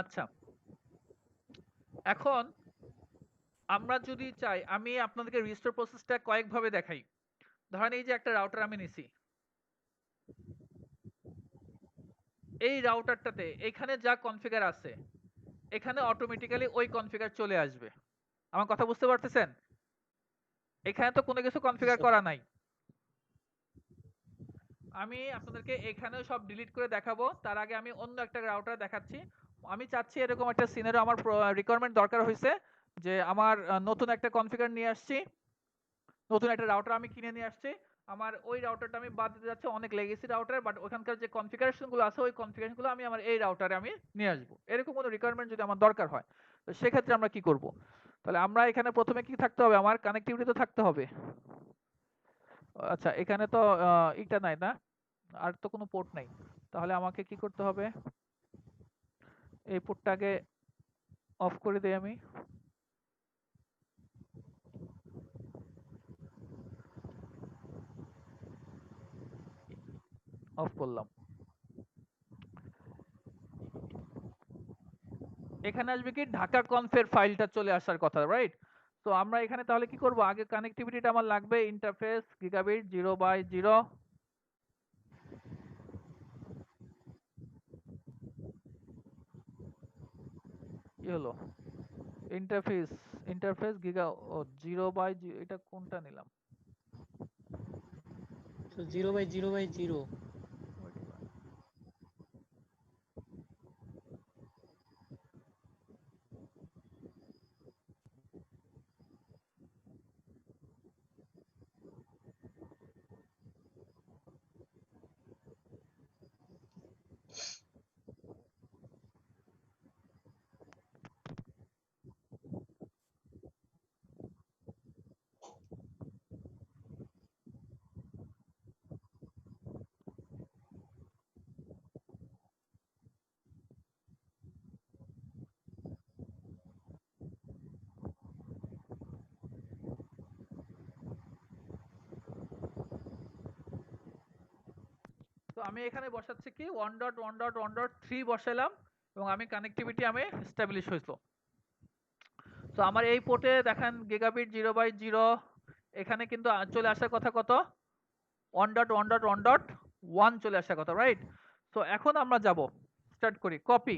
আচ্ছা, এখন আমরা যদি চাই, আমি আপনাদেরকে রিস্টোর প্রসেসটা কয়েকভাবে দেখাই। ধরেন এই যে একটা রাউটার আমি নিছি, এই রাউটারটাতে এখানে যা কনফিগার আছে এখানে অটোমেটিক্যালি ওই কনফিগার চলে আসবে। আমার কথা বুঝতে পারতেছেন? এখানে তো কোনো কিছু কনফিগার করা নাই। আমি আপনাদেরকে এখানেও সব ডিলিট করে দেখাবো, তার আগে আমি অন্য একটা রাউটার দেখাচ্ছি। আমি চাচ্ছি এরকম একটা সিনারিও, আমার রিকোয়ারমেন্ট দরকার হয়েছে যে আমার নতুন একটা কনফিগার নিয়ে আসছি, নতুন একটা রাউটার আমি কিনে নিয়ে আসছি। আমার ওই রাউটারটা আমি বাদ দিতে যাচ্ছি, অনেক লেগেসি রাউটার, বাট ওখানকার যে কনফিগারেশনগুলো আছে ওই কনফিগারেশনগুলো আমি আমার এই রাউটারে আমি নিয়ে আসবো। এরকম কোনো রিকোয়ারমেন্ট যদি আমার দরকার হয়, তো সেক্ষেত্রে আমরা কি করব? তাহলে আমরা এখানে প্রথমে কি থাকতে হবে, আমার কানেক্টিভিটি তো থাকতে হবে। আচ্ছা, এখানে তো এটা নাই না, আর তো কোনো পোর্ট নাই। তাহলে আমাকে কি করতে হবে, এই পোর্টটাকে অফ করে দেই, আমি অফ করলাম। এখানে আসবে কি ঢাকা কনফের ফাইলটা চলে আসার কথা, রাইট? তো আমরা এখানে তাহলে কি করব, আগে কানেক্টিভিটিটা আমার লাগবে ইন্টারফেস গিগাবিট 0/0। কি হলো, ইন্টারফেস ইন্টারফেস গিগা, ও 0/0, এটা কোনটা নিলাম? 0/0/0। তো আমি এখানে বসাচ্ছি কি 1.1.1.3 বসালাম, এবং আমি কানেক্টিভিটি আমি এস্টাবলিশ হইতো। তো আমার এই পোর্টে দেখেন গিগাবিট 0/0, এখানে কিন্তু চলে আসার কথা কত, 1.1.1.1 চলে আসার কথা, রাইট? তো এখন আমরা যাব, স্টার্ট করি কপি।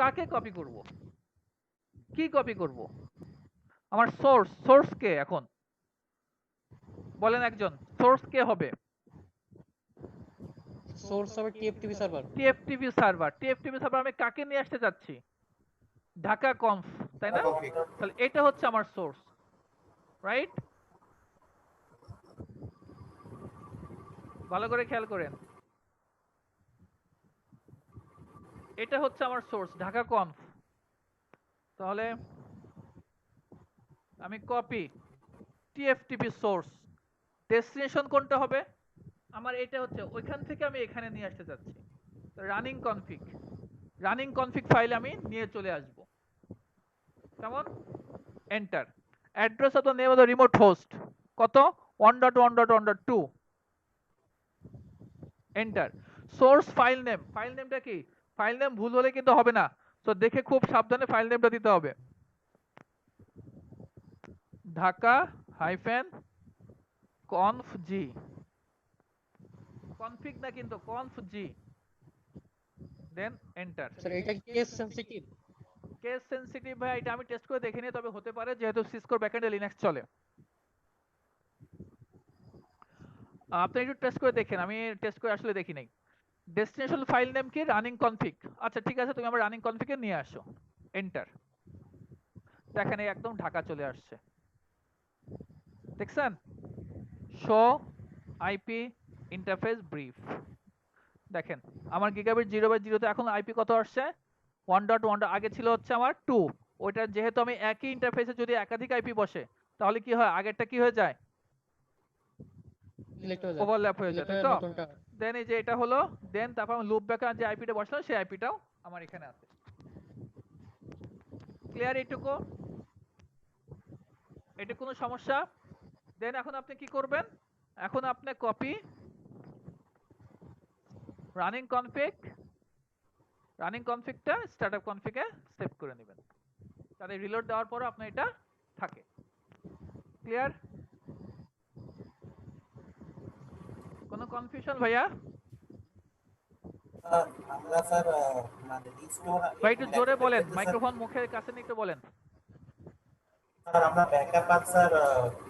কাকে কপি করব, কি কপি করব? আমার সোর্স কে এখন বলেন একজন, সোর্স কে হবে? সোর্স হবে TFTP server. TFTP server. TFTP server আমি কাকে নিয়ে আসতে চাচ্ছি? ঢাকা কনফ, তাই না? তাহলে এটা হচ্ছে আমার সোর্স, রাইট? ভালো করে খেয়াল করেন, এটা হচ্ছে আমার সোর্স ঢাকা কনফ। তাহলে আমি কপি টিএফটিপি সোর্স, ডেস্টিনেশন কোনটা হবে আমার? এটা হচ্ছে ওইখান থেকে আমি এখানে নিয়ে আসতে চাচ্ছি। রানিং কনফিগ ফাইল আমি নিয়ে চলে আসব। কেমন? Enter. Address of the name of the remote host কত, 1.1.1.2। Enter. Source file name, file নেমটা কি? ফাইল নেম ভুল হলে কিন্তু হবে না, তো দেখে খুব সাবধানে ফাইল নেমটা দিতে হবে। ঢাকা হাইফেন কনফ জি, কনফিগ না কিন্তু, কনফ জি, দেন এন্টার। স্যার এটা কি কেস সেনসিটিভ? কেস সেনসিটিভ ভাই, এটা আমি টেস্ট করে দেখিনি, তবে হতে পারে যেহেতু সিসকোর ব্যাকএন্ডে লিনাক্স চলে। আপনি একটু টেস্ট করে দেখেন, আমি টেস্ট করে আসলে দেখি নাই। ডেস্টিনেশন ফাইল নেম কি, রানিং কনফিগ। আচ্ছা ঠিক আছে, তুমি আমার রানিং কনফিগে নিয়ে আসো, এন্টার। দেখেন এই একদম ঢাকা চলে আসছে, দেখছেন? শো আইপি ইন্টারফেস ব্রিফ, দেখেন আমার গিগাবিট 0/0তে এখন আইপি কত আসছে, 1.1, আগে ছিল হচ্ছে আমার 2। ওইটা যেহেতু আমি একই ইন্টারফেসে যদি একাধিক আইপি বসে, তাহলে কি হয়, আগেরটা কি হয়ে যায়, সিলেক্ট হয়ে যায়। ওভারল্যাপ হয়ে যায়, সিলেক্ট তাই হয়ে তো? নতুনটা। দেন এই যে এটা হলো, দেন তারপর আমি লুপ ব্যাকে যে আইপিটা বসালাম সেই আইপিটাও আমার এখানে আছে। ক্লিয়ার এইটুকু? এটা কোনো সমস্যা? দেন এখন আপনি কি করবেন, এখন আপনি কপি রানিং কনফিগ রানিং কনফিগটা স্টার্টআপ কনফিগে সেভ করে নেবেন, তাহলে রিলোড দেওয়ার পর আপনার এটা থাকে। ক্লিয়ার? কোনো কনফিউশন ভাইয়া? আমরা স্যার মানে রিস্টোর ভাই একটু জোরে বলেন, স্যার মাইক্রোফোন মুখের কাছে নিয়ে একটু বলেন। স্যার আমরা ব্যাকআপ আর স্যার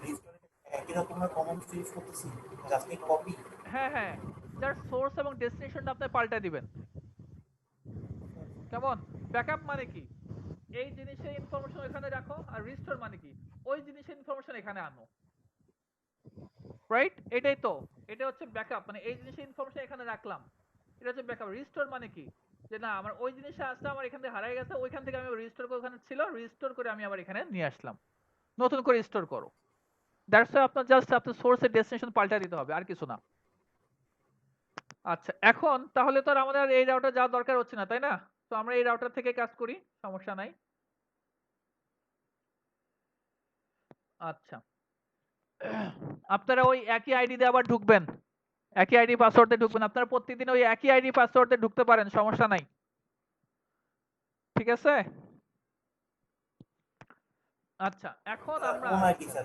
রিস্টোর একই রকমের কমন ইউজ করতেছি, জাস্ট কপি। হ্যাঁ হ্যাঁ, যার সোর্স এবং ডেস্টিনেশনটা আপনি পাল্টে দিবেন। কেমন? ব্যাকআপ মানে কি? এই জিনিসের ইনফরমেশন এখানে রাখো, আর রিস্টোর মানে কি? ওই জিনিসের ইনফরমেশন এখানে আনো। রাইট? এটাই তো, এটা হচ্ছে ব্যাকআপ, মানে এই জিনিসের ইনফরমেশন এখানে রাখলাম, এটা হচ্ছে ব্যাকআপ। রিস্টোর মানে কি? যে না আমার ওই জিনিসটা আসলে আমার এখান থেকে হারিয়ে গেছে, ওইখান থেকে আমি রিস্টোর করে, ওখানে ছিল রিস্টোর করে আমি আবার এখানে নিয়ে আসলাম, নতুন করে রিস্টোর করো। দ্যাটস ওয়াই আপনার জাস্ট আপনার সোর্সের ডেস্টিনেশন পাল্টা দিতে হবে, আর কিছু না। আচ্ছা, এখন তাহলে তো আর আমাদের এই রাউটার যাওয়ার দরকার হচ্ছে না, তাই না? তো আমরা এই রাউটার থেকে কাজ করি, সমস্যা নাই। আচ্ছা, আপনারা ওই একই আইডি দিয়ে আবার ঢুকবেন, একই আইডি পাসওয়ার্ড দিয়ে ঢুকবেন। আপনারা প্রত্যেকদিন ওই একই আইডি পাসওয়ার্ড দিয়ে ঢুকতে পারেন, সমস্যা নাই। ঠিক আছে? আচ্ছা, এখন আমরা কোন আইডি স্যার?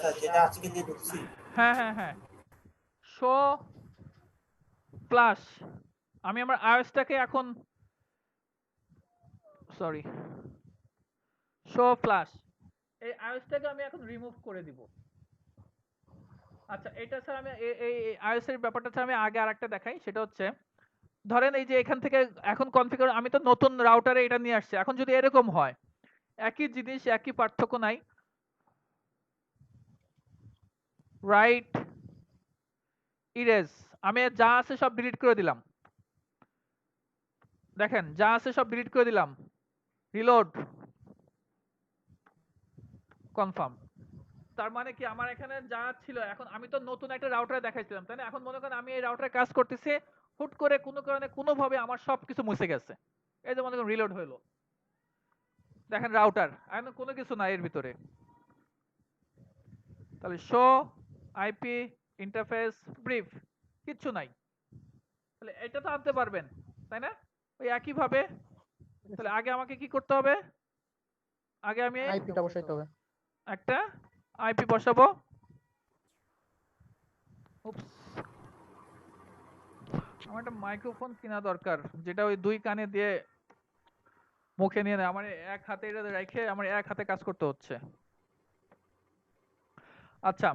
স্যার যেটা আজকে দিয়ে ঢুকছি। হ্যাঁ হ্যাঁ হ্যাঁ, শো প্লাস, আমি আমার আইওএসটাকে এখন, সরি, শো প্লাস, এই আইওএসটাকে আমি এখন রিমুভ করে দিব। আচ্ছা, এটা স্যার আমি এই আইওএস এর ব্যাপারটা স্যার আমি আগে আরেকটা দেখাই, সেটা হচ্ছে ধরেন এই যে এখান থেকে এখন কনফিগার, আমি তো নতুন রাউটারে এটা নিয়ে আসছি, এখন যদি এরকম হয়, একই জিনিস একই পার্থক্য নাই, রাইট ইরেজ, আমি যা আছে সব ডিলিট করে দিলাম, দেখেন যা আছে সব ডিলিট করে দিলাম, রিলোড, কনফার্ম। তার মানে কি আমার এখানে যা ছিল, এখন আমি তো নতুন একটা রাউটারে দেখাইছিলাম, তাই না? এখন মনে করেন আমি এই রাউটারে কাজ করতেছি, হুট করে কোনো কারণে কোনোভাবে আমার সবকিছু মুছে গেছে, এই যে মনে করেন রিলোড হলো, দেখেন রাউটার এখন কোনো কিছু নাই এর ভিতরে, তাহলে শো আইপি ইন্টারফেস ব্রিফ, কিচ্ছু নাই, তাহলে এটা তো আনতে পারবেন, তাই না? ওই একই ভাবে, তাহলে আগে আমাকে কি করতে হবে? আগে আমি আইপিটা বসাইতে হবে। একটা আইপি বসাবো। উপস, আমার একটা মাইক্রোফোন কেনা দরকার, যেটা ওই দুই কানে দিয়ে মুখে নিয়ে নেয়, আমার এক হাতে এটা রেখে আমার এক হাতে কাজ করতে হচ্ছে। আচ্ছা,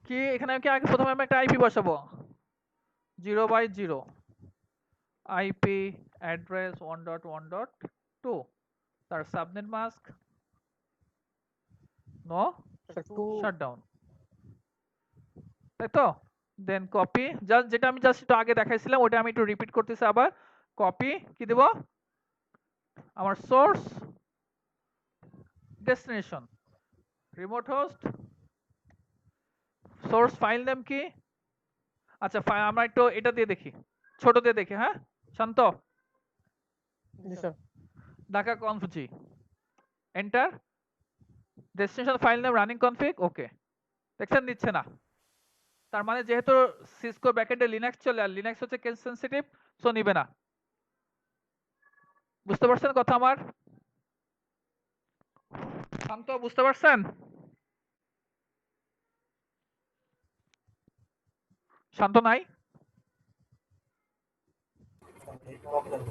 কি এখানে কি আগে প্রথমে আমি একটা আইপি বসাবো, 0/0 আইপি অ্যাড্রেস 1.1.2, তার সাবনেট মাস্ক নো একটু শাটডাউন, তাই তো? দেন কপি, জাস্ট যেটা আমি জাস্ট একটু আগে দেখাইছিলাম ওটা আমি একটু রিপিট করতেছি আবার। কপি কি দেব? আমার source destination, remote host, source file name কি? আচ্ছা, আমরা একটু এটা দিয়ে দেখি, ছোট দিয়ে দেখি, হ্যাঁ শান্ত, জি sir. Dhaka config, enter, destination file name running config, okay. দেখছেন দিচ্ছে না, তার মানে যেহেতু সিসকো ব্যাকএন্ডে লিনাক্স চলে, আর লিনাক্স হচ্ছে কেস সেনসিটিভ, সো নিবে না। বুঝতে পারছেন কথা আমার? শান্ত, বুঝতে পারছেন? শান্ত নাই, প্রবলেম।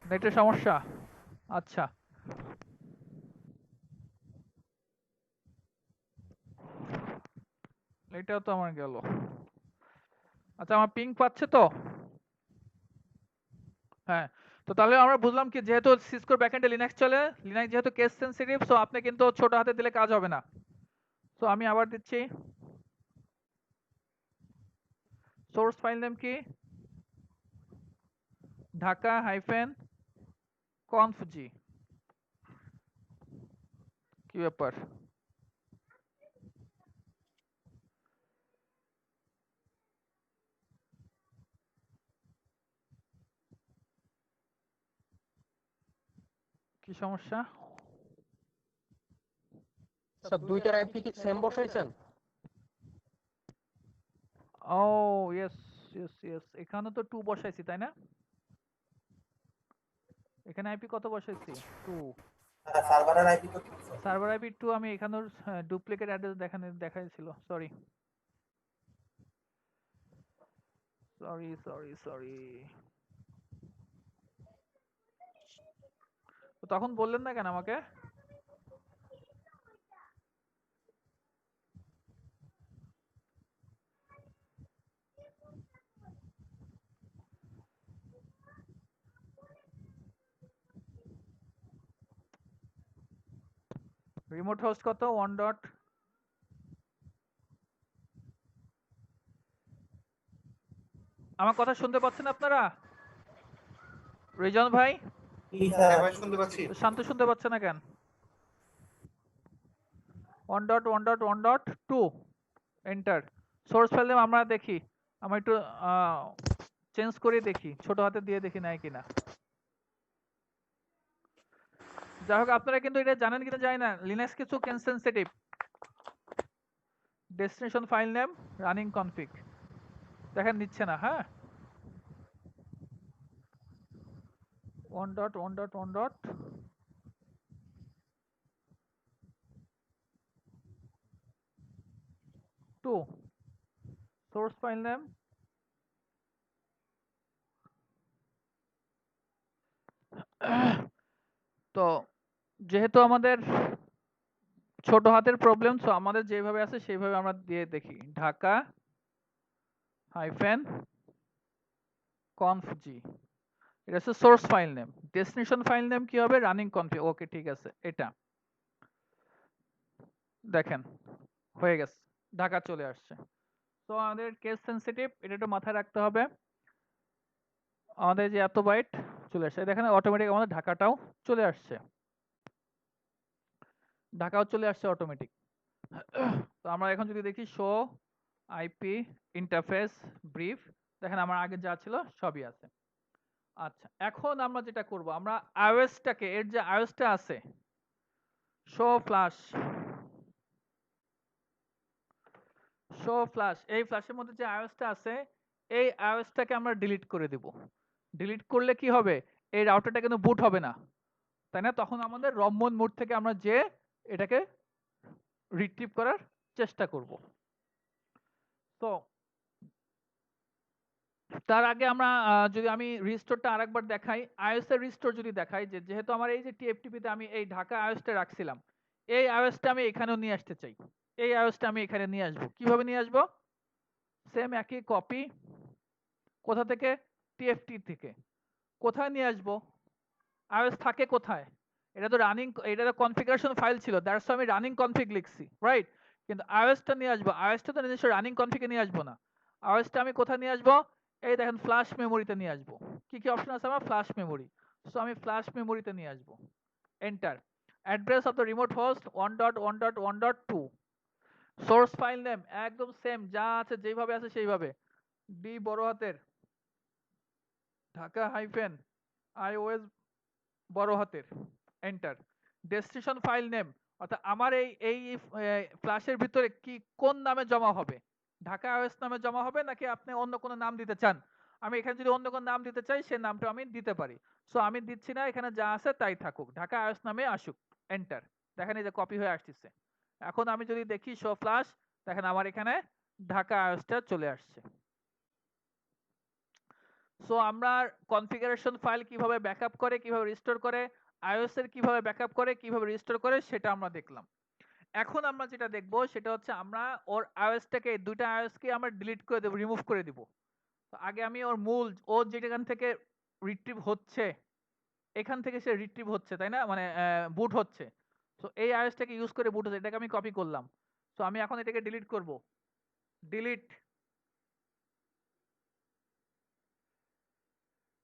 নেটের সমস্যা, আচ্ছা। এটাও তো আমার গেল। আচ্ছা, আমার পিং পাচ্ছে তো? হ্যাঁ, তো তাহলে আমরা বুঝলাম কি, যেহেতু সিসকোর ব্যাকএন্ডে লিনাক্স চলে, লিনাক্স যেহেতু কেস সেনসিটিভ, সো আপনি কিন্তু ছোট হাতে দিলে কাজ হবে না। সো আমি আবার দিচ্ছি, সোর্স ফাইল নেম কি? ঢাকা হাইফেন কনফজি, কি ব্যাপার? কি সমস্যা? স্যার দুইটার আইপি কি সেম বসাইছেন? ও ইয়েস ইয়েস ইয়েস, এখানে তো 2 বসাইছি, তাই না? এখানে আইপি কত বসাইছি 2 সার্ভারের আইপি তো 2 স্যার। সার্ভার আইপি 2 আমি এখানে ডুপ্লিকেট অ্যাড্রেস দেখাইছিল সরি সরি সরি সরি তখন বললেন না কেন আমাকে রিমোট হোস্ট কত 1 ডট আমার কথা শুনতে পাচ্ছেন আপনারা রিজন ভাই জি স্যার। হ্যাঁ ভাই শুনতে পাচ্ছি। শান্ত শুনতে পাচ্ছে না কেন 1 dot 1 dot 1 dot 2 enter source file name আমরা দেখি আমরা একটু চেঞ্জ করে দেখি ছোট হাতে দিয়ে দেখি নাই কিনা যাই হোক আপনারা কিন্তু এটা জানেন কিনা জানি না লিনাক্স কিছু কেন sensitive destination file name running config দেখেন নিচ্ছে না হ্যাঁ 1 dot 1 dot 1 dot 2 source file name তো যেহেতু আমাদের ছোট হাতের প্রবলেম সো আমাদের যেভাবে আছে সেইভাবে আমরা দিয়ে দেখি ঢাকা হাইফেন conf g এটা হচ্ছে source file name destination file name কি হবে রানিং কনফিগ ওকে ঠিক আছে এটা দেখেন হয়ে গেছে ঢাকা চলে আসছে তো আমাদের কেস সেনসিটিভ এটা একটু মাথায় রাখতে হবে আমাদের যে এত বাইট চলে আসছে দেখেন অটোমেটিক আমাদের ঢাকাটাও চলে আসছে ঢাকাও চলে আসছে অটোমেটিক তো আমরা এখন যদি দেখি শো আইপি ইন্টারফেস ব্রিফ দেখেন আমার আগে যা ছিল সবই আছে আচ্ছা এখন আমরা যেটা করব আমরা iOS-টাকে এর যে iOS-টা আছে শো ফ্ল্যাশ এই ফ্ল্যাশের মধ্যে যে iOS-টা আছে এই iOS-টাকে আমরা ডিলিট করে দেব ডিলিট করলে কি হবে এই রাউটারটা কিন্তু বুট হবে না তাই না তখন আমাদের রমন মোড থেকে আমরা যে এটাকে রিট্রিভ করার চেষ্টা করব তো তার আগে আমরা যদি আমি রিস্টোরটা আরেকবার দেখাই iOS এর রিস্টোর যদি দেখাই যে যেহেতু আমার এই যে TFTP তে আমি এই ঢাকা iOS-টা রাখছিলাম এই iOS-টা আমি এখানেও নিয়ে আসতে চাই এই iOS-টা আমি এখানে নিয়ে আসবো কিভাবে নিয়ে আসবো সেম একই কপি কোথা থেকে TFT থেকে কোথায় নিয়ে আসবো iOS থাকে কোথায় এটা তো রানিং এটা তো কনফিগারেশন ফাইল ছিল দ্যাটস আমি রানিং কনফিগ লিখছি রাইট কিন্তু iOS-টা নিয়ে আসবো iOS-টা তো নিজস্ব রানিং কনফিগে নিয়ে আসবো না iOS-টা আমি কোথায় নিয়ে আসবো এই দেখেন ফ্ল্যাশ মেমোরিতে নিয়ে আসবো কি কি অপশন আছে আমার ফ্ল্যাশ মেমোরি সো আমি ফ্ল্যাশ মেমোরিতে নিয়ে আসবো enter address of the remote host 1.1.1.2 source file name একদম সেম যা আছে যেভাবে আছে সেইভাবে ডি বড় হাতের ঢাকা হাইফেন iOS বড় হাতের এন্টার ডেস্টিনেশন ফাইল নেম অর্থাৎ আমার এই ফ্ল্যাশের ভিতরে কি কোন নামে জমা হবে ঢাকা iOS নামে জমা হবে নাকি আপনি অন্য কোনো নাম দিতে চান আমি এখানে যদি অন্য কোনো নাম দিতে চাই সেই নামটা আমি দিতে পারি সো আমি দিচ্ছি না এখানে যা আছে তাই থাকুক ঢাকা iOS নামে আসুক এন্টার দেখেন এই যে কপি হয়ে আসতেছে এখন আমি যদি দেখি শো ফ্ল্যাশ দেখেন আমার এখানে ঢাকা iOS-টা চলে আসছে সো আমরা কনফিগারেশন ফাইল কিভাবে ব্যাকআপ করে কিভাবে রিস্টোর করে iOS এর কিভাবে ব্যাকআপ করে কিভাবে রিস্টোর করে সেটা আমরা দেখলাম এখন আমরা যেটা দেখব সেটা হচ্ছে আমরা ওর iOS-টাকে দুইটা iOS-কে আমরা ডিলিট করে দেব রিমুভ করে দিব তো আগে আমি ওর মূল ও যেখান থেকে রিট্রিভ হচ্ছে এখান থেকে সে রিট্রিভ হচ্ছে তাই না মানে বুট হচ্ছে তো এই iOS-টাকে ইউজ করে বুট হচ্ছে এটাকে আমি কপি করলাম তো আমি এখন এটাকে ডিলিট করব ডিলিট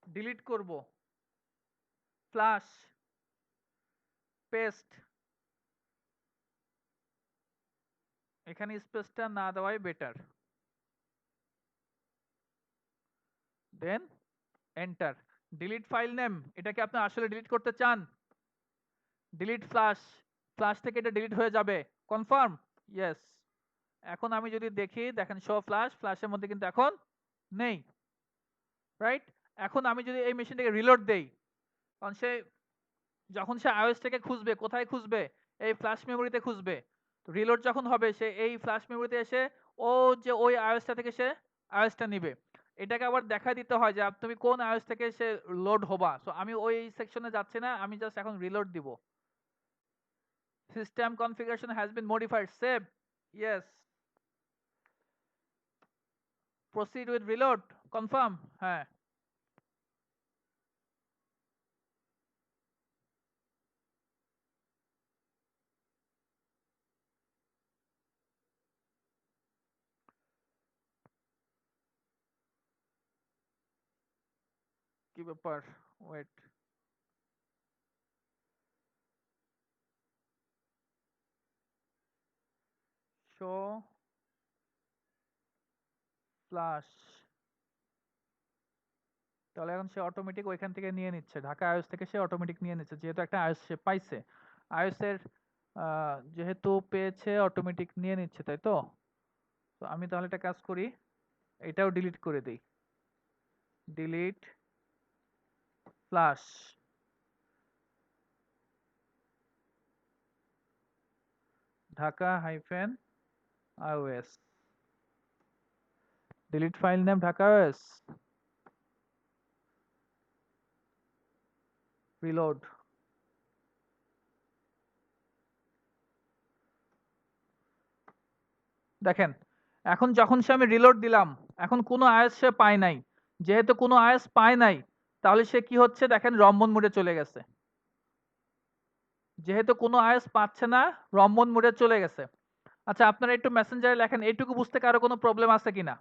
ডিলিট করব ফ্ল্যাশ পেস্ট এখানে স্পেসটা না দেওয়াই better then enter delete file name এটাকে আপনি আসলে ডিলিট করতে চান ডিলিট ফ্ল্যাশ ফ্ল্যাশ থেকে এটা ডিলিট হয়ে যাবে কনফার্ম ইয়েস এখন আমি যদি দেখি দেখেন শো ফ্ল্যাশ ফ্ল্যাশের মধ্যে কিন্তু এখন নেই রাইট এখন আমি যদি এই মেশিনটাকে রিলোড দেই কারণ সে যখন সে আইওএসটাকে খুঁজবে, কোথায় খুঁজবে? এই ফ্ল্যাশ মেমোরিতে খুঁজবে। তো রিলোড যখন হবে সে এই ফ্ল্যাশ মেমোরিতে এসে ও যে ওই আইওএসটা থেকে সে আইওএসটা নিবে। এটাকে আবার দেখা দিতে হয় যে তুমি কোন আইওএস থেকে সে লোড হবা। সো আমি ওই সেকশনে যাচ্ছি না, আমি জাস্ট এখন রিলোড দিব। System configuration has been modified, save, yes, proceed with reload, confirm, হ্যাঁ। কি ব্যাপার, ওয়েট, শো ফ্লাশ, তাহলে এখন সে অটোমেটিক ওইখান থেকে নিয়ে নিচ্ছে, ঢাকা আইওএস থেকে সে অটোমেটিক নিয়ে নিচ্ছে, যেহেতু একটা আইওএস সে পাইছে। আইওএস এর যেহেতু পেয়েছে অটোমেটিক নিয়ে নিচ্ছে, তাই তো? তো আমি তাহলে একটা কাজ করি, এটাও ডিলিট করে দিই, delete flash, Dhaka hyphen IOS, delete file name Dhaka IOS, reload. দেখেন এখন যখন সে আমি রিলোড দিলাম, এখন কোনো আইএস সে পায় নাই। যেহেতু কোনো আইএস পায় নাই, তাহলে সে কি হচ্ছে দেখেন, রম্বন মোডে চলে গেছে। যেহেতু কোনো আইএস পাচ্ছে না, রম্বন মোডে চলে গেছে। আচ্ছা আপনারা একটু মেসেঞ্জারে লেখেন, এইটুকু বুঝতে কারো কোনো প্রবলেম আছে কিনা?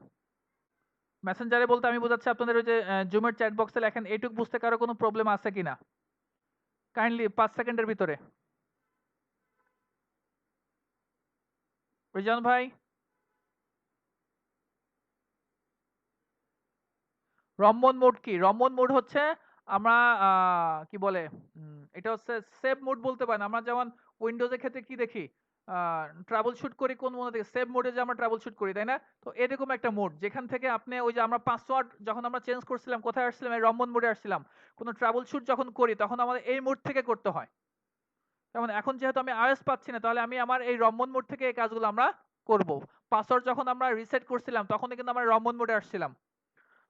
মেসেঞ্জারে বলতে আমি বোঝাচ্ছি আপনাদের ওই যে জুমের চ্যাট বক্সে লেখেন, এইটুকু বুঝতে কারো কোনো প্রবলেম আছে কিনা, কাইন্ডলি 5 সেকেন্ডের ভিতরে। রিজন ভাই, রম্বন মোড কি? রম্বন মোড হচ্ছে আমরা কি বলে, এটা হচ্ছে সেভ মোড বলতে পারেন। আমরা যেমন উইন্ডোজের ক্ষেত্রে কি দেখি, ট্রাবল শুট করি কোন মোড থেকে, সেভ মোডে যে আমরা ট্রাবল শুট করি, তাই না? তো এরকম একটা মোড যেখান থেকে আপনি ওই যে আমরা পাসওয়ার্ড যখন আমরা চেঞ্জ করছিলাম, কোথায় আসছিলাম, এই রম্বন মোডে আসছিলাম। কোনো ট্রাবল শুট যখন করি তখন আমাদের এই মোড থেকে করতে হয়। যেমন এখন যেহেতু আমি আইওএস পাচ্ছি না, তাহলে আমি আমার এই রম্বন মোড থেকে এই কাজগুলো আমরা করব। পাসওয়ার্ড যখন আমরা রিসেট করছিলাম তখনই কিন্তু আমরা রম্বন মোডে আসছিলাম।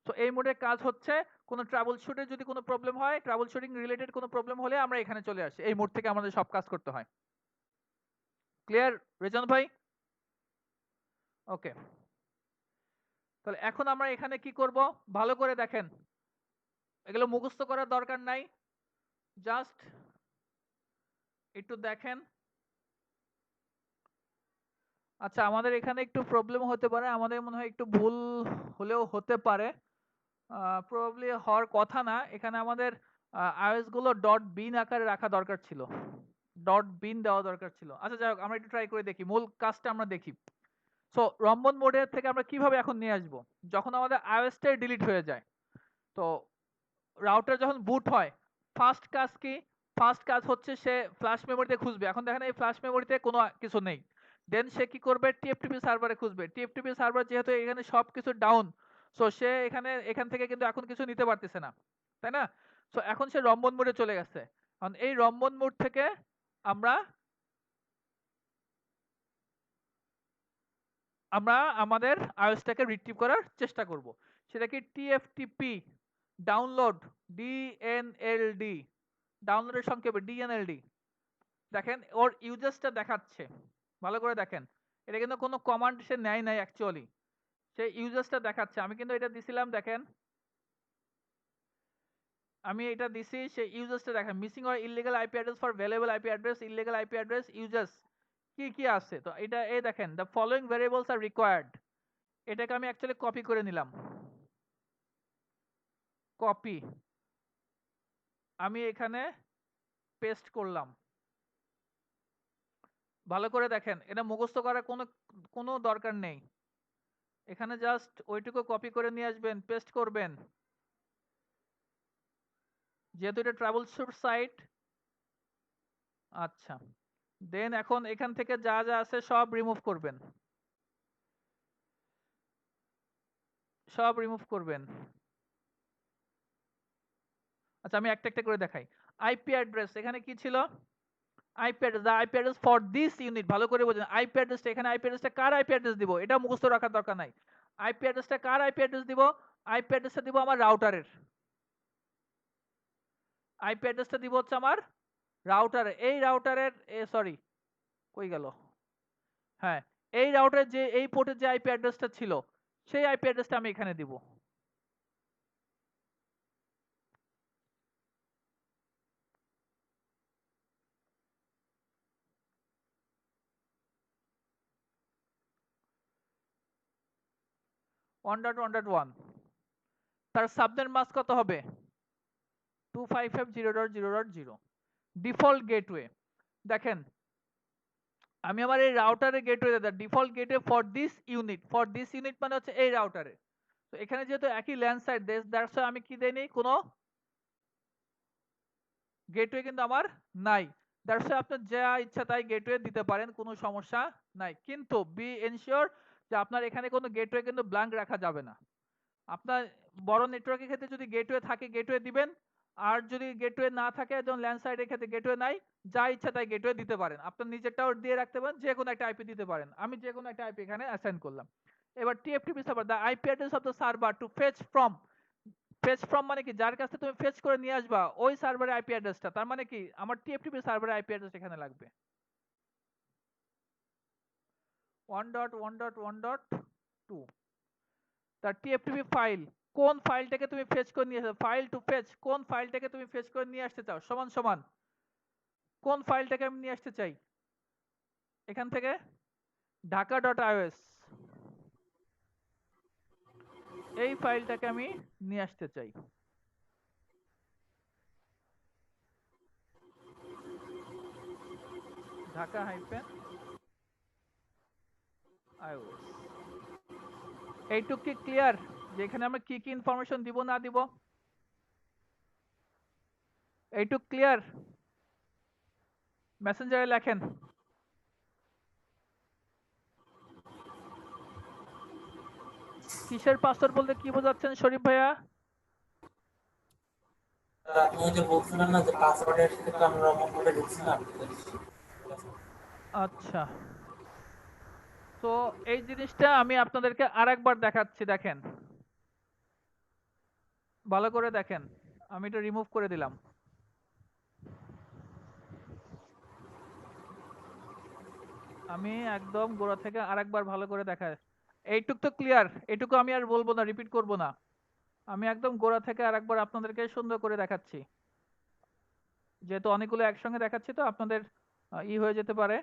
তো এই মোডের কাজ হচ্ছে কোনো ট্রাবল শুটে যদি কোনো প্রবলেম হয়, ট্রাবল শুটিং রিলেটেড কোনো প্রবলেম হলে আমরা এখানে চলে আসি, এই মোড থেকে আমাদের সব কাজ করতে হয়। ক্লিয়ার রেজন ভাই? ওকে, তাহলে এখন আমরা এখানে কি করব, ভালো করে দেখেন, এগুলো মুখস্থ করার দরকার নাই, জাস্ট একটু দেখেন। আচ্ছা আমাদের এখানে একটু প্রবলেম হতে পারে, আমাদের মনে হয় একটু ভুল হলেও হতে পারে, প্রবাবলি হওয়ার কথা না। এখানে আমাদের আইওএস গুলো ডট বিন আকারে রাখা দরকার ছিল, ডট বিন দেওয়া দরকার ছিল। আচ্ছা যাই হোক, আমরা একটু ট্রাই করে দেখি, মূল কাজটা আমরা দেখি। সো রম্বন মোডের থেকে আমরা কিভাবে এখন নিয়ে আসবো, যখন আমাদের আইওএসটাই ডিলিট হয়ে যায়, তো রাউটার যখন বুট হয়, ফার্স্ট কাজ কি? ফার্স্ট কাজ হচ্ছে সে ফ্ল্যাশ মেমোরিতে খুঁজবে। এখন দেখেন এই ফ্ল্যাশ মেমোরিতে কোনো কিছু নেই। দেন সে কি করবে, টিএফটিপি সার্ভারে খুঁজবে। টিএফটিপি সার্ভার যেহেতু এখানে সব কিছু ডাউন, সো সে এখান থেকে কিন্তু এখন কিছু নিতে পারতেছে না, তাই না? সো এখন সে রম্বন মোডে চলে গেছে। এখন এই রম্বন মোড থেকে আমরা আমরা আমাদের আইওএসটাকে রিট্রিভ করার চেষ্টা করব। সেটা কি, টিএফটিপি ডাউনলোড, ডিএনএলডি, ডাউনলোডের সংক্ষেপে ডিএনএলডি। দেখেন ওর ইউজার্সটা দেখাচ্ছে, ভালো করে দেখেন, এটা কিন্তু কোনো কমান্ড সে নেয় নাই অ্যাকচুয়ালি, সে ইউজার্সটা দেখাচ্ছে। আমি কিন্তু এটা দিছিলাম, দেখেন আমি এটা দিছি, সে ইউজার্সটা দেখেন, missing or illegal IP address for valuable IP address, illegal IP address users কি কি আছে। তো এটা এই দেখেন, the following variables R required, এটাকে আমি অ্যাকচুয়ালি কপি করে নিলাম, কপি, আমি এখানে পেস্ট করলাম। ভালো করে দেখেন, এটা মুখস্থ করার কোনো কোনো দরকার নেই, এখানে জাস্ট ওইটুকু কপি করে নিয়ে আসবেন, পেস্ট করবেন। যেহেতু এটা ট্রাভেল শুট সাইট, আচ্ছা, দেন এখন এখান থেকে যা যা আছে সব রিমুভ করবেন, সব রিমুভ করবেন। আচ্ছা আমি একটা একটা করে দেখাই। আইপি অ্যাড্রেস এখানে কি ছিল? IP address, the IP address for this unit, ভালো করে বোঝেন। আইপি অ্যাড্রেসটা এখানে, আইপি অ্যাড্রেসটা কার আইপি অ্যাড্রেস দিব এটা মুখস্থ রাখার দরকার নাই। আইপি অ্যাড্রেসটা কার আইপি অ্যাড্রেস দিব? আইপি অ্যাড্রেসটা দিব আমার রাউটারের। আইপি অ্যাড্রেসটা দিব হচ্ছে আমার রাউটারের। এই রাউটারের সরি কই গেল, হ্যাঁ এই রাউটারের যে এই পোর্টের যে আইপি অ্যাড্রেসটা ছিল সেই আইপি অ্যাড্রেসটা আমি এখানে দিব। One dot one dot one, তার সাবনেট মাস্ক কত হবে? 255.0.0.0 ডিফল্ট গেটওয়ে। দেখেন আমি আমার এই রাউটারের gateway, default gateway for this unit, for this unit মানে হচ্ছে এই রাউটারে। তো এখানে যেহেতু একই ল্যান্ড সাইড দেশ, দ্যাটস ওয়াই আমি কি দেইনি, কোনো গেটওয়ে কিন্তু আমার নাই। দ্যাটস ওয়াই আপনার যা ইচ্ছা তাই গেটওয়ে দিতে পারেন, কোনো সমস্যা নাই, কিন্তু বি এনশিওর যে আপনার এখানে কোনো গেটওয়ে কিন্তু ব্ল্যাঙ্ক রাখা যাবে না। আপনার বড় নেটওয়ার্কের ক্ষেত্রে যদি গেটওয়ে থাকে গেটওয়ে দিবেন, আর যদি গেটওয়ে না থাকে, যেমন ল্যান্ড সাইডের ক্ষেত্রে গেটওয়ে নাই, যা ইচ্ছা তাই গেটওয়ে দিতে পারেন। আপনার নিজেরটাও দিয়ে রাখতে পারেন, যে কোনো একটা আইপি দিতে পারেন। আমি যে কোনো একটা আইপি এখানে অ্যাসাইন করলাম। এবার TFTP server, the IP address of the server to fetch from. Fetch from মানে কি, যার কাছে তুমি ফেচ করে নিয়ে আসবা ওই সার্ভারের আইপি অ্যাড্রেসটা, তার মানে কি আমার টিএফটিপি সার্ভারের আইপি অ্যাড্রেস এখানে লাগবে। 1.1.1.2 তার টিএফটিপি ফাইল, কোন ফাইলটাকে তুমি ফেচ করে নিয়ে আসবে, ফাইল টু ফেচ, কোন ফাইলটাকে তুমি ফেচ করে নিয়ে আসতে চাও, সমান সমান কোন ফাইলটাকে আমি নিয়ে আসতে চাই, এখান থেকে ঢাকা ডট আইওএস, এই ফাইলটাকে আমি নিয়ে আসতে চাই। ঢাকা হাইফেন আইওএস, এইটুক কি ক্লিয়ার যে এখানে আমরা কি কি ইনফরমেশন দিব না দিব? এইটুক ক্লিয়ার? মেসেঞ্জারে লেখেন। কিসের পাসওয়ার্ড বলতে কি বোঝাচ্ছেন শরীফ ভাইয়া? আপনি ওই যে বলছিলেন না যে পাসওয়ার্ডের সাথে তো আমরা অমন করে ঢুকছিলাম। আচ্ছা, তো এই জিনিসটা আমি আপনাদেরকে আরেকবার দেখাচ্ছি, দেখেন ভালো করে দেখেন। আমি এটা রিমুভ করে দিলাম। আমি একদম গোড়া থেকে আরেকবার ভালো করে দেখায়, এইটুক তো ক্লিয়ার, এইটুকু আমি আর বলবো না, রিপিট করব না। আমি একদম গোড়া থেকে আরেকবার আপনাদেরকে সুন্দর করে দেখাচ্ছি, যেহেতু অনেকগুলো একসঙ্গে দেখাচ্ছি তো আপনাদের হয়ে যেতে পারে।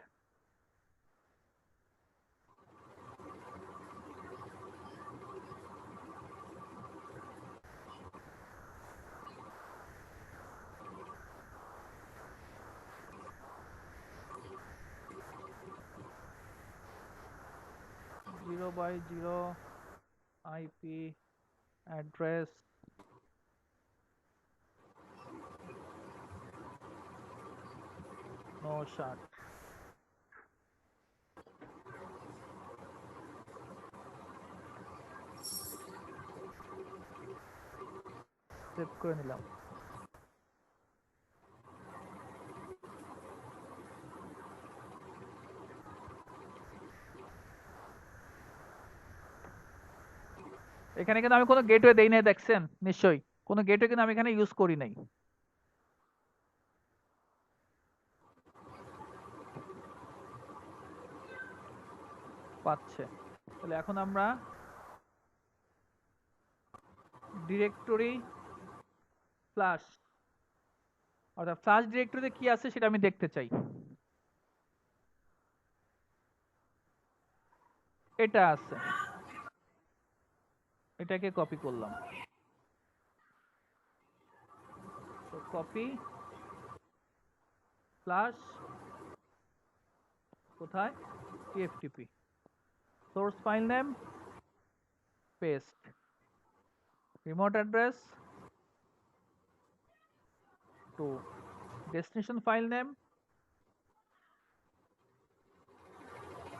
Zero by zero IP address, no shut. Save করে নিলাম। এখানে কিন্তু আমি কোনো গেটওয়ে দেই নাই, দেখছেন নিশ্চয়ই কোনো গেটওয়ে কিন্তু আমি এখানে ইউজ করি নাই। পাচ্ছে, তাহলে এখন আমরা ডিরেক্টরি ফ্লাশ, অর্থাৎ ফ্লাশ ডিরেক্টরিতে কি আছে সেটা আমি দেখতে চাই। এটা আছে, এটাকে কপি করলাম, তো কপি ফ্লাশ কোথায়, TFTP, source file name paste, remote address to destination file name,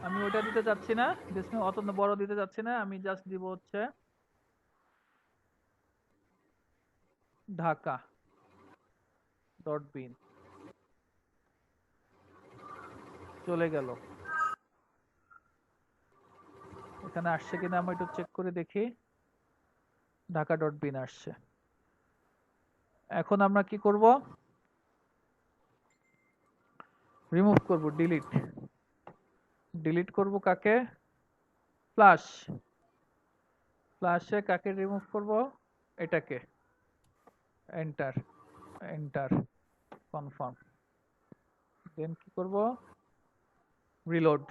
আমি ওইটা দিতে চাচ্ছি না, ডেস্টিনেশন অত বড় দিতে চাচ্ছি না, আমি জাস্ট দিব হচ্ছে ঢাকা। ডট বিন চলে গেল। এখানে আসছে কিনা আমরা একটু চেক করে দেখি। ঢাকা ডট বিন আসছে। এখন আমরা কি করব? রিমুভ করব, ডিলিট। ডিলিট করব কাকে? ফ্লাশ। ফ্লাশে কাকে রিমুভ করব? এটাকে। Enter, enter, confirm. দেন কি করব? রিলোড।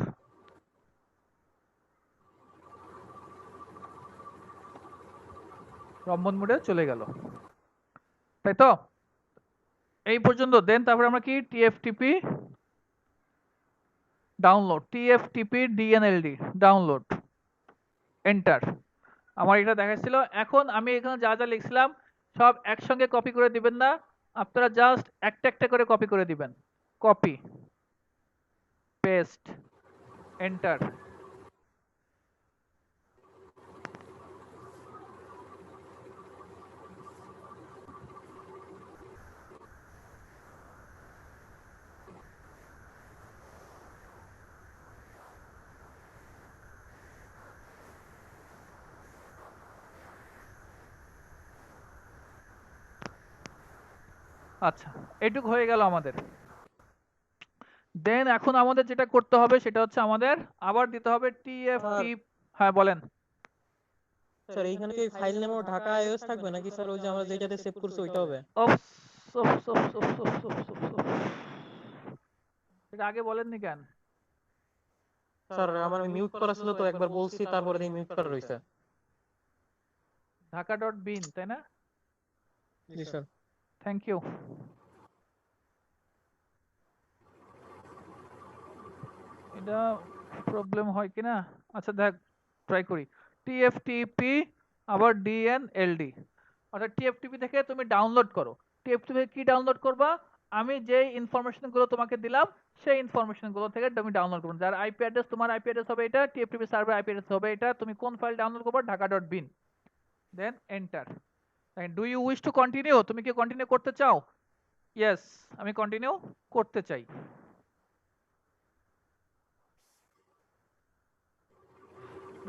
রম্বন মোডে চলে গেল, তাই তো? এই পর্যন্ত। দেন তারপরে আমরা কি TFTP download, TFTP D N L D download, enter. আমার এটা দেখাচ্ছিল। এখন আমি এখানে যা যা লিখছিলাম সব একসঙ্গে কপি করে দিবেন না, আপনারা জাস্ট একটা একটা করে কপি করে দিবেন। Copy, paste, enter. আচ্ছা, এটুক হয়ে গেল আমাদের। দেন এখন আমাদের যেটা করতে হবে সেটা হচ্ছে আমাদের আবার দিতে হবে টিএফটি। হ্যাঁ বলেন। স্যার এইখানে কি ফাইল নেমও ঢাকা আইওএস থাকবে নাকি স্যার ওই যে আমরা যেটাতে সেভ করছি ওইটা হবে? ওফস, ওফস, ওফস, ওফস, ওফস, ওফস, ওফস, ওফস। এটা আগে বলেননি কেন? স্যার আমার মিউট করা ছিল তো, একবার বলছি তারপরে দিয়ে মিউট করা রইছে। ঢাকা ডট বিন, তাই না? জি স্যার। Thank you. এটা প্রবলেম হয় কিনা, আচ্ছা দেখ, ট্রাই করি। টিএফটিপি আবার ডিএনএলডি, অর্থাৎ টিএফটিপি থেকে তুমি ডাউনলোড করো। টিএফটিপি কি ডাউনলোড করবা? আমি যে ইনফরমেশন গুলো তোমাকে দিলাম সেই ইনফরমেশন গুলো থেকে তুমি ডাউনলোড করবে। যার আইপি অ্যাড্রেস, তোমার আইপি অ্যাড্রেস হবে এটা, টিএফটিপি সার্ভার আইপি অ্যাড্রেস হবে এটা। তুমি কোন ফাইল ডাউনলোড করবে? Dhaka dot bin. Then enter. Do you wish to continue? তুমি কি কন্টিনিউ করতে চাও? ইয়েস, আমি কন্টিনিউ করতে চাই।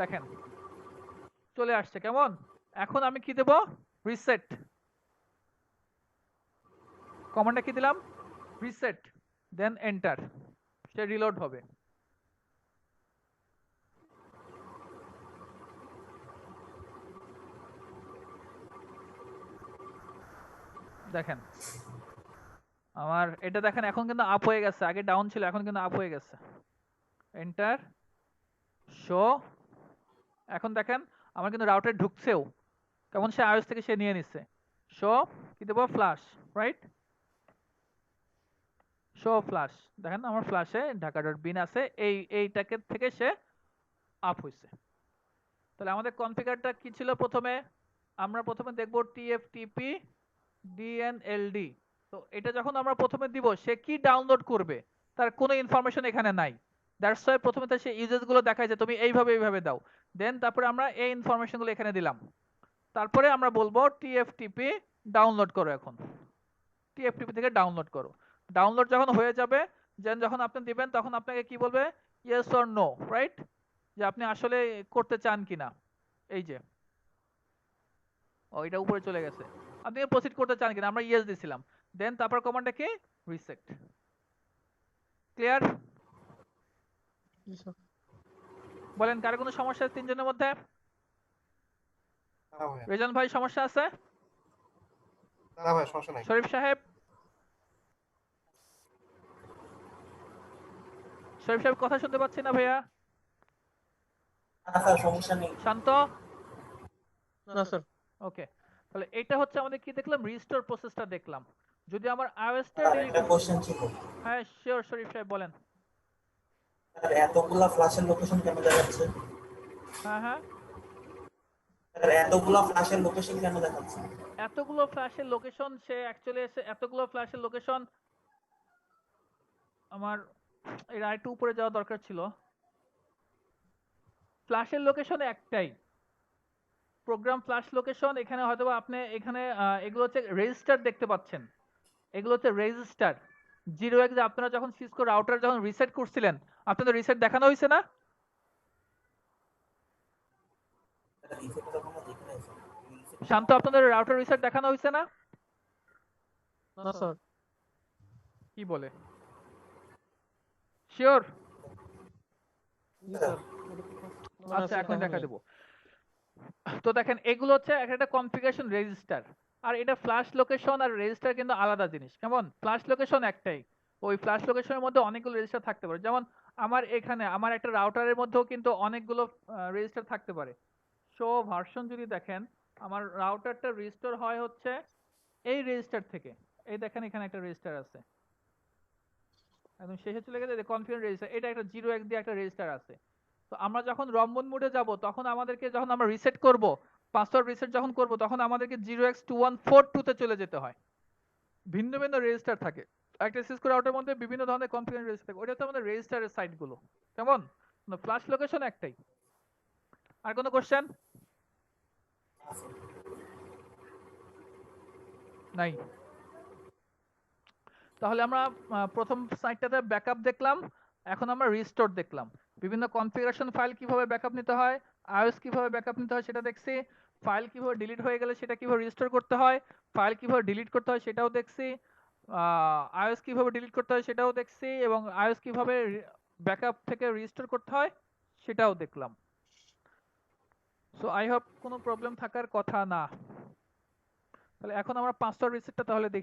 দেখেন চলে আসছে কেমন। এখন আমি কি দেব? রিসেট। কমান্ডটা কি দিলাম? রিসেট। Then enter. সে রিলোড হবে। দেখেন আমার এটা দেখেন এখন কিন্তু আপ হয়ে গেছে, আগে ডাউন ছিল এখন কিন্তু আপ হয়ে গেছে। Enter, show. এখন দেখেন আমার কিন্তু রাউটারে ঢুকছেও, কেমন সে আইওএস থেকে সে নিয়ে নিচ্ছে। শো কি দেবো? Flash, right? Show flash. দেখেন আমার ফ্ল্যাশে ঢাকা ডট বিন আছে, এইটাকে থেকে সে আপ হয়েছে। তাহলে আমাদের কনফিগারটা কি ছিল? প্রথমে আমরা প্রথমে দেখব টিএফটিপি ডিএনএলডি। তো এটা যখন আমরা প্রথমে দিব, সে কি ডাউনলোড করবে তার কোনো ইনফরমেশন এখানে নাই। দ্যাটস ওয়াই প্রথমে তো সে ইউজেস গুলো দেখায় যে তুমি এইভাবে এইভাবে দাও। দেন তারপরে আমরা এই ইনফরমেশন গুলো এখানে দিলাম। তারপরে আমরা বলবো টিএফটিপি ডাউনলোড করো। এখন টিএফটিপি থেকে ডাউনলোড করো। ডাউনলোড যখন হয়ে যাবে, দেন যখন আপনি দিবেন তখন আপনাকে কি বলবে? Yes or no, right? যে আপনি আসলে করতে চান কিনা। এই যে ও এটা উপরে চলে গেছে, আপনি প্রসিড করতে চান কিনা, আমরা ইয়েস দিছিলাম। দেন তারপর কমান্ডটা কি? রিসেট। ক্লিয়ার? জি স্যার। বলেন কার কোনো সমস্যা আছে তিনজনের মধ্যে? না ভাই, রেজান ভাই সমস্যা আছে? না ভাই, সমস্যা নাই। শরীফ সাহেব? শরীফ সাহেব কথা শুনতে পাচ্ছি না ভাইয়া। না স্যার, সমস্যা নেই। শান্ত? না স্যার। ওকে, তাহলে এটা হচ্ছে আমাদের কি দেখলাম? রিস্টোর প্রসেসটা দেখলাম। যদি আমার আইওএসটা স্যার ডিলিট, একটা কোশ্চেন ছিল। হ্যাঁ শিওর শরীফ সাহেব বলেন। স্যার এতগুলা ফ্ল্যাশের লোকেশন কেন দেখাচ্ছে? হ্যাঁ হ্যাঁ, স্যার এতগুলা ফ্ল্যাশের লোকেশন কেন দেখাচ্ছে? এতগুলো ফ্ল্যাশের লোকেশন, সে অ্যাকচুয়ালি এতগুলো ফ্ল্যাশের লোকেশন আমার এর আরেকটু উপরে যাওয়া দরকার ছিল। ফ্ল্যাশের লোকেশন একটাই, প্রোগ্রাম ফ্ল্যাশ লোকেশন। এখানে হয়তো আপনি এখানে এগুলো হচ্ছে রেজিস্টার দেখতে পাচ্ছেন। এগুলো হচ্ছে রেজিস্টার। 0x যে আপনারা যখন সিসকো রাউটার যখন রিসেট করছিলেন, আপনাদের রিসেট দেখানো হয়েছে না? এটা রিসেটটা তখন আমরা দেখে নাই স্যার। রিসেট শান্ত, আপনাদের রাউটার রিসেট দেখানো হয়েছে না? না স্যার। কি বলে? শিওর? জি স্যার। মনে আচ্ছা আছে এখন দেখানো দেখা নেই। দেবো। তো দেখেন এগুলো হচ্ছে একটা কনফিগারেশন রেজিস্টার। আর এটা ফ্ল্যাশ লোকেশন আর রেজিস্টার কিন্তু আলাদা জিনিস। কেমন? ফ্ল্যাশ লোকেশন একটাই, ওই ফ্ল্যাশ লোকেশনের মধ্যে অনেকগুলো রেজিস্টার থাকতে পারে। যেমন আমার এখানে আমার একটা রাউটারের মধ্যেও কিন্তু অনেকগুলো রেজিস্টার থাকতে পারে। শো ভার্সন যদি দেখেন, আমার রাউটারটা রেজিস্টার হয় হচ্ছে এই রেজিস্টার থেকে। এই দেখেন এখানে একটা রেজিস্টার আছে, একদম শেষে চলে গেছে কনফিগার রেজিস্টার, এটা একটা 0x দিয়ে একটা রেজিস্টার আছে। তো আমরা যখন রম্বন মোডে যাব তখন আমাদেরকে যখন আমরা রিসেট করব, পাসওয়ার্ড রিসেট যখন করব তখন আমাদেরকে 0x2142 তে চলে যেতে হয়। ভিন্ন ভিন্ন রেজিস্টার থাকে একটা সিসকো রাউটারের মধ্যে, বিভিন্ন ধরনের কনফিগারেশন রেজিস্টার থাকে। ওটা তো আমাদের রেজিস্টারের সাইটগুলো। কেমন? ফ্ল্যাশ লোকেশন একটাই। আর কোনো কোশ্চেন? নাই? তাহলে আমরা প্রথম সাইটটাতে ব্যাকআপ দেখলাম, এখন আমরা রিস্টোর দেখলাম। বিভিন্ন কনফিগারেশন ফাইল কিভাবে ব্যাকআপ নিতে হয়, আইওএস কিভাবে ব্যাকআপ নিতে হয় সেটা দেখছি, ফাইল কিভাবে ডিলিট হয়ে গেলে সেটা কিভাবে রিস্টোর করতে হয়, ফাইল কিভাবে ডিলিট করতে হয় সেটাও দেখছি, আইওএস কিভাবে ডিলিট করতে হয় সেটাও দেখছি, এবং আইওএস কিভাবে ব্যাকআপ থেকে রিস্টোর করতে হয় সেটাও দেখলাম। সো আই হোপ কোনো প্রবলেম থাকার কথা না। তাহলে এখন আমরা পাসওয়ার্ড রিসেটটা তাহলে দেখি।